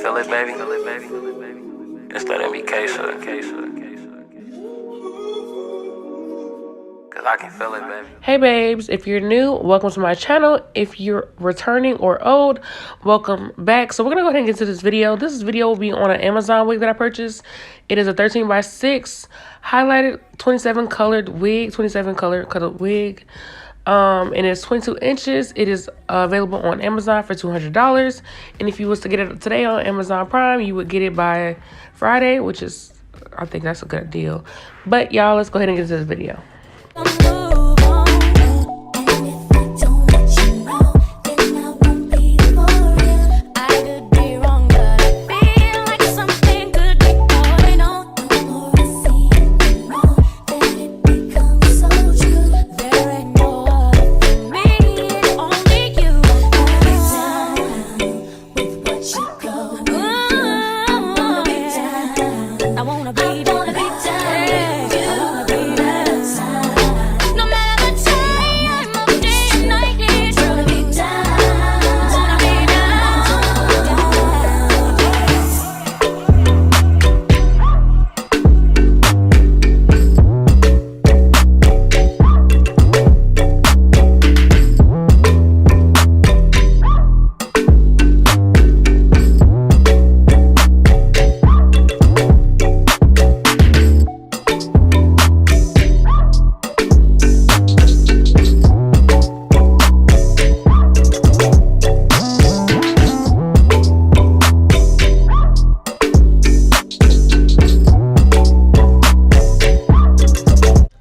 feel it, baby. It's that MBK Cause I can feel it, baby. Hey babes, if you're new, welcome to my channel. If you're returning or old, welcome back. So we're gonna go ahead and get to this video. This video will be on an Amazon wig that I purchased. It is a 13x6 highlighted 27 colored wig, 27 colored wig. And it's 22 inches. It is available on Amazon for $200. And if you was to get it today on Amazon Prime, you would get it by Friday, which is, I think that's a good deal. But y'all, let's go ahead and get into this video.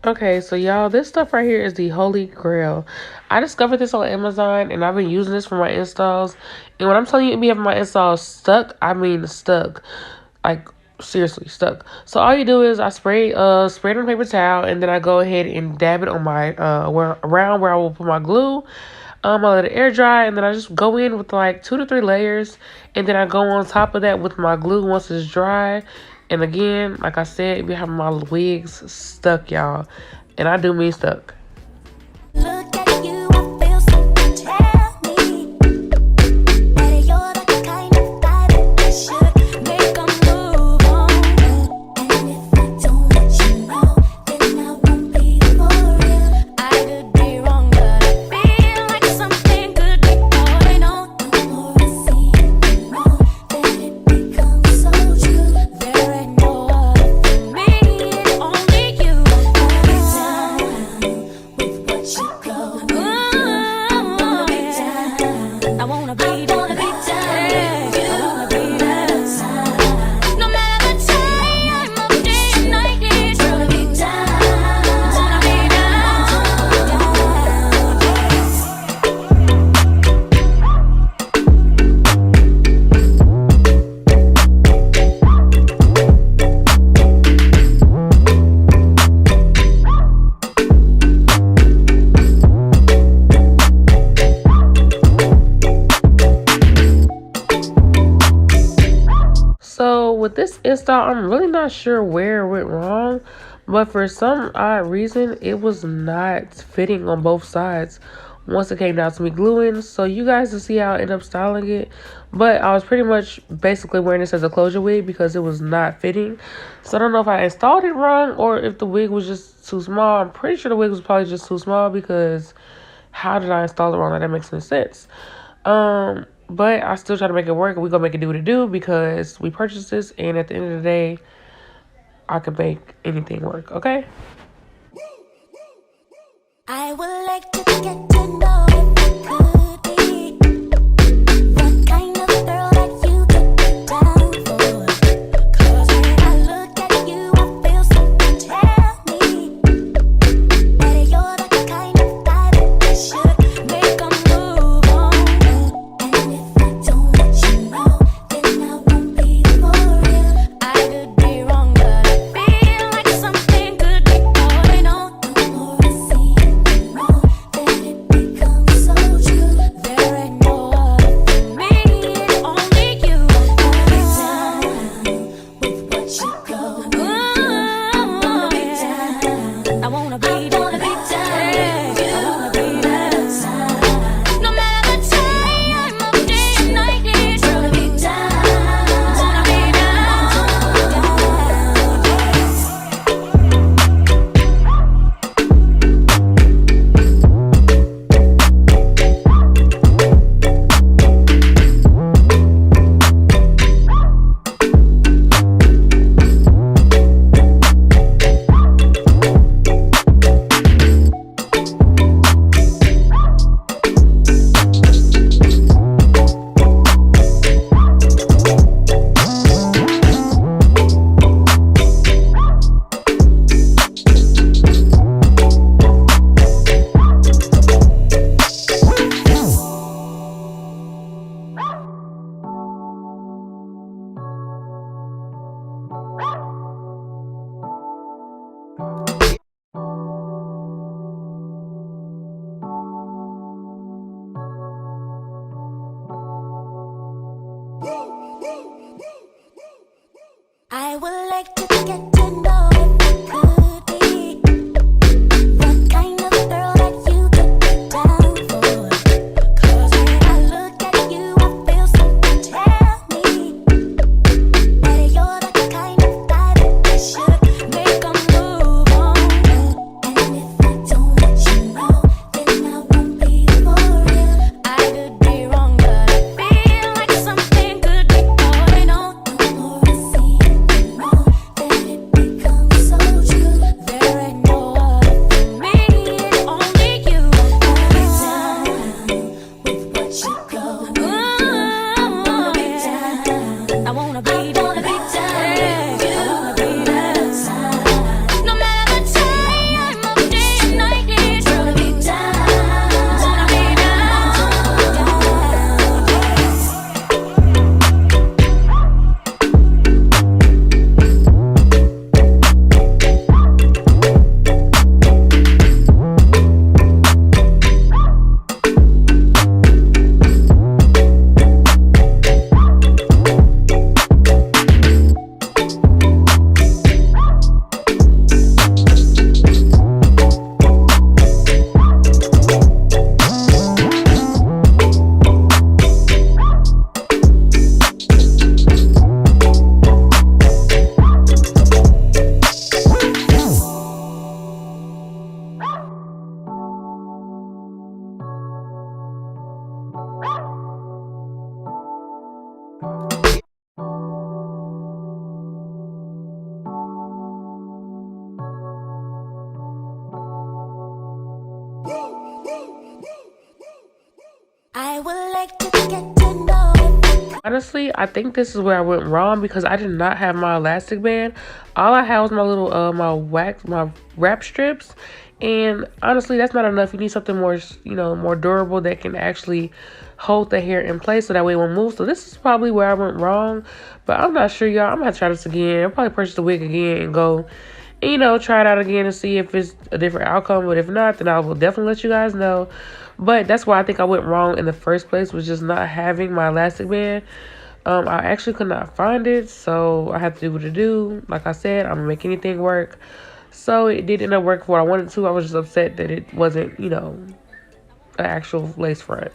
Okay, so y'all, this stuff right here is the holy grail. I discovered this on Amazon and I've been using this for my installs. And when I'm telling you it be having my installs stuck, I mean stuck. Like seriously stuck. So all you do is I spray it on a paper towel and then I go ahead and dab it on my around where I will put my glue. I let it air dry and then I just go in with like 2 to 3 layers and then I go on top of that with my glue once it's dry. And again, like I said, we have my wigs stuck, y'all. And I do mean stuck. Look at you, I feel something tell me that you're the kind of guy that should make a move on. And if I don't let you know, then I won't be for real. I could be wrong, but I feel like something could be going on. The more I see it, the more that it becomes so true. There ain't no other for me, it's only you. Every time with what you go, I wanna be down. I wanna be down. I wanna be down. No matter the time of day and night, it's gonna be down. Wanna be So with this install, I'm really not sure where it went wrong, but for some odd reason, it was not fitting on both sides once it came down to me gluing. So you guys will see how I end up styling it, but I was pretty much basically wearing this as a closure wig because it was not fitting. So I don't know if I installed it wrong or if the wig was just too small. I'm pretty sure the wig was probably just too small because how did I install it wrong? Like, that makes no sense. But I still try to make it work. We're gonna make it do what it do because we purchased this, and at the end of the day, I can make anything work, okay? I would like to get to know if I could be the kind of girl that you could be down for. 'Cause when I look at you, I feel something tell me that you're the kind of guy that should make a move on. And if I don't let you know, then I won't be for real. I could be wrong, but I feel like something could be going on. The more I see it, the more that it Honestly, I think this is where I went wrong because I did not have my elastic band. All I had was my little my wrap strips, and honestly, that's not enough. You need something more, more durable that can actually hold the hair in place so that way it won't move. So this is probably where I went wrong, but I'm not sure, y'all. I'm gonna have to try this again. I'll probably purchase the wig again and go, try it out again and see if it's a different outcome. But if not, then I will definitely let you guys know. But that's why I think I went wrong in the first place, was just not having my elastic band. I actually could not find it, so I had to do what to do. Like I said, I'm gonna make anything work. So it did end up working for what I wanted to. I was just upset that it wasn't, an actual lace front.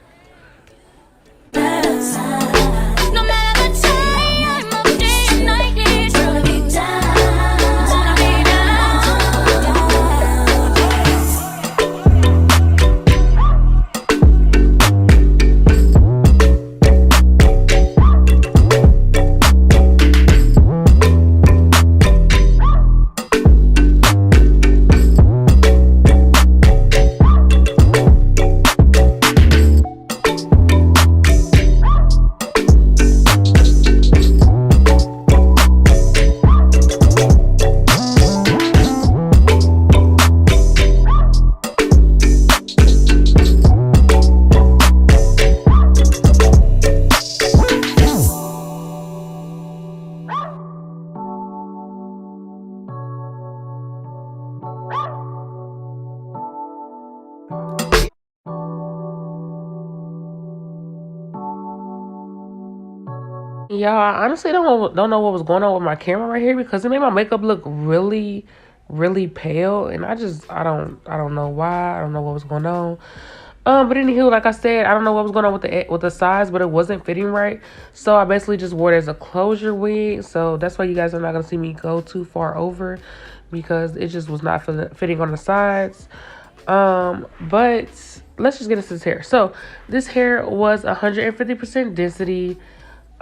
Yeah, I honestly don't know what was going on with my camera right here because it made my makeup look really, really pale, and I don't know why. I don't know what was going on. But anywho, like I said, I don't know what was going on with the size, but it wasn't fitting right. So I basically just wore it as a closure wig. So that's why you guys are not gonna see me go too far over, because it just was not fitting on the sides. But let's just get into this hair. So this hair was 150% density.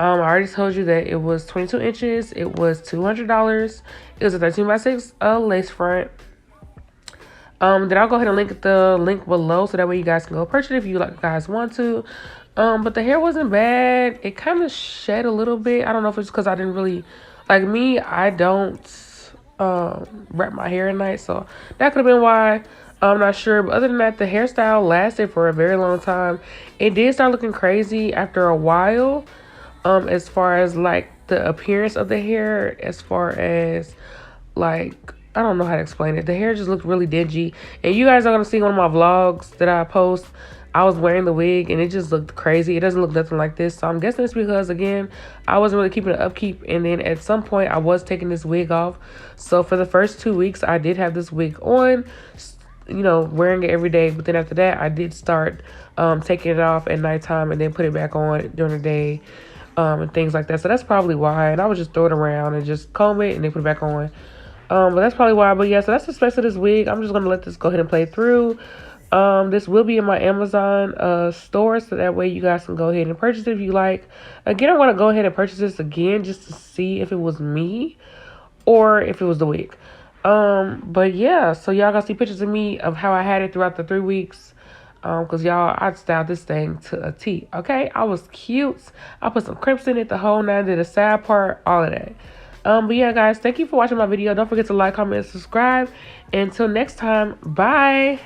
I already told you that it was 22 inches. It was $200. It was a 13x6 lace front. Then I'll go ahead and link the link below so that way you guys can go purchase it if you guys want to. But the hair wasn't bad. It kind of shed a little bit. I don't know if it's because I didn't really, like me, I don't wrap my hair at night. So that could have been why. I'm not sure. But other than that, the hairstyle lasted for a very long time. It did start looking crazy after a while. As far as like the appearance of the hair, as far as like, I don't know how to explain it. The hair just looked really dingy. And you guys are going to see one of my vlogs that I post. I was wearing the wig and it just looked crazy. It doesn't look nothing like this. So I'm guessing it's because, again, I wasn't really keeping it upkeep. And then at some point I was taking this wig off. So for the first 2 weeks, I did have this wig on, wearing it every day. But then after that, I did start taking it off at nighttime and then put it back on during the day. And things like that. So that's probably why. And I would just throw it around and just comb it and then put it back on. But that's probably why. But yeah, so that's the specs of this wig. I'm just going to let this go ahead and play through. This will be in my Amazon store, so that way you guys can go ahead and purchase it if you like. Again, I want to go ahead and purchase this again just to see if it was me or if it was the wig. But yeah, so y'all gonna see pictures of me of how I had it throughout the 3 weeks. Because y'all, I styled this thing to a T, okay? I was cute. I put some crimps in it, the whole nine, did a side part, all of that. But yeah, guys, thank you for watching my video. Don't forget to like, comment, and subscribe. Until next time, bye.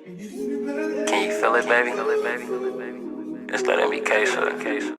Can you feel it, baby? It's that MBK shit.